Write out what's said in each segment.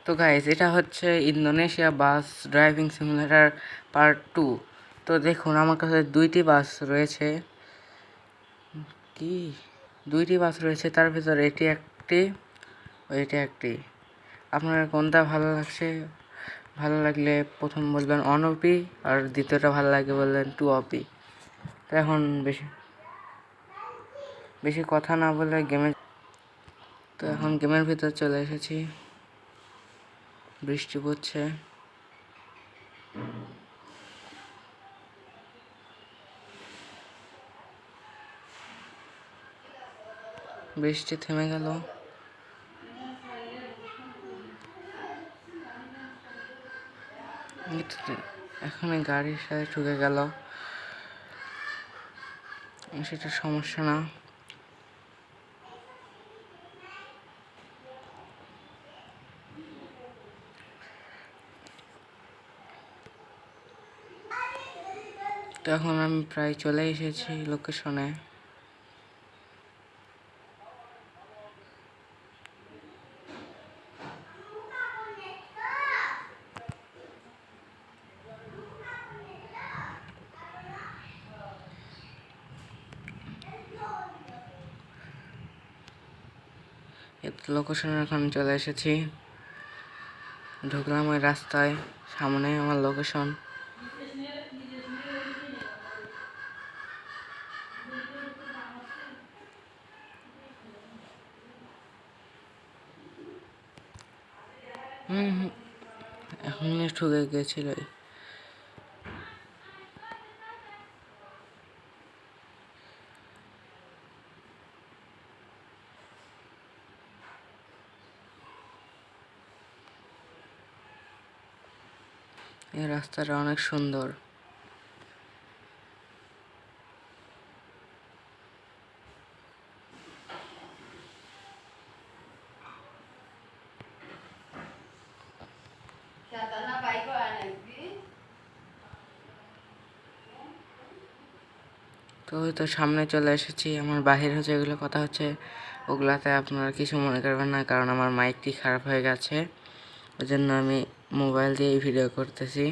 তো গাইজ এটা হচ্ছে ইন্দোনেশিয়া বাস ড্রাইভিং সিমুলেটর পার্ট 2। তো দেখুন আমার কাছে দুইটি বাস রয়েছে, কি দুইটি বাস রয়েছে, তার ভিতরে এটি একটি এটি একটি। আপনার কোনটা ভালো লাগছে? ভালো লাগলে প্রথম বলবেন অন ওপি, আর দ্বিতীয়টা ভালো লাগে বলবেন টু ওপি। তো এখন বেশি বেশি কথা না বলে গেমের ভিতর চলে এসেছি। বৃষ্টি পড়ছে। বৃষ্টি থেমে গেল। এখন গাড়ির সাথে ঠুকে গেল, সেটা সমস্যা না। তো এখন আমি প্রায় চলে এসেছি লোকেশনে। লোকেশনে এখন চলে এসেছি, ঢুকলাম ওই রাস্তায়, সামনে আমার লোকেশন। এখন ঠুকে গেছিল। এই রাস্তাটা অনেক সুন্দর। তো ওই তো সামনে চলে এসেছি। আমার বাহির হচ্ছে এগুলো কথা হচ্ছে, ওগুলাতে আপনারা কিছু মনে করবেন না, কারণ আমার মাইকটি খারাপ হয়ে গেছে, ওই জন্য আমি মোবাইল দিয়েই ভিডিও করতেছি।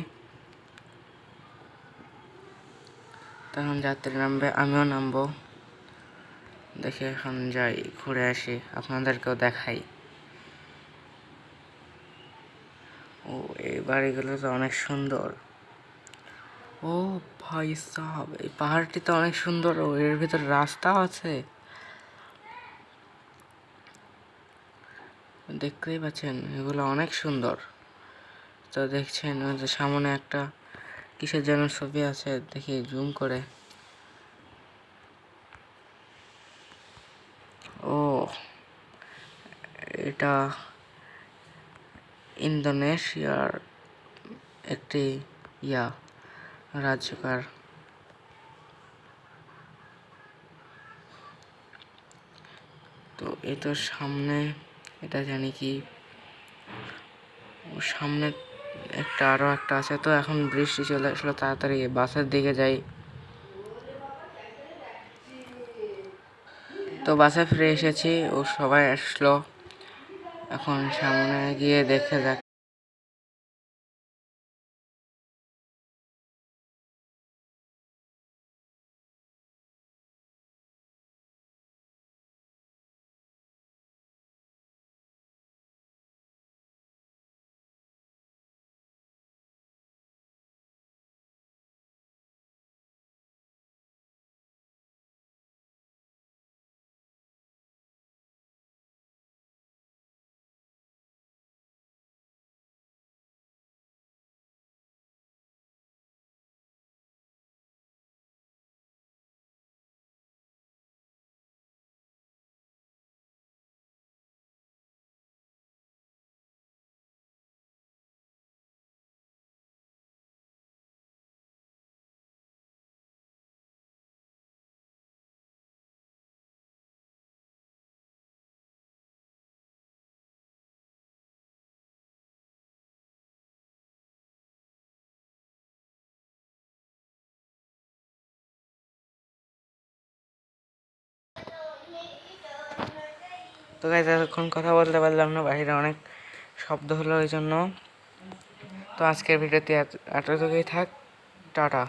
তখন যাত্রী নামবে, আমিও নামবো। দেখে এখন যাই, ঘুরে আসি, আপনাদেরকেও দেখাই। ও এই বাড়িগুলো তো অনেক সুন্দর। ও ভাই সাহাব, এই পাহাড়টি তো অনেক সুন্দর, ও এর ভিতরে রাস্তা আছে, দেখতেই পাচ্ছেন, এগুলো অনেক সুন্দর। তো দেখছেন ওই যে সামনে একটা কিসের যেন ছবি আছে, দেখি জুম করে। ও এটা ইন্দোনেশিয়ার একটি রাজ্যকার। তো এই তো সামনে, এটা জানি কি, সামনে আরো একটা আছে। তো এখন বৃষ্টি চলে আসলো, তাড়াতাড়ি বাসের দিকে যাই। তো বাসে ফিরে এসেছি, ও সবাই আসলো, এখন সামনে গিয়ে দেখে যাক। তো গাইজ এতক্ষণ কথা বলতে পারলাম না, বাইরে অনেক শব্দ হলো ওই জন্য। তো আজকের ভিডিওতে এতটুকুই থাক। টাটা।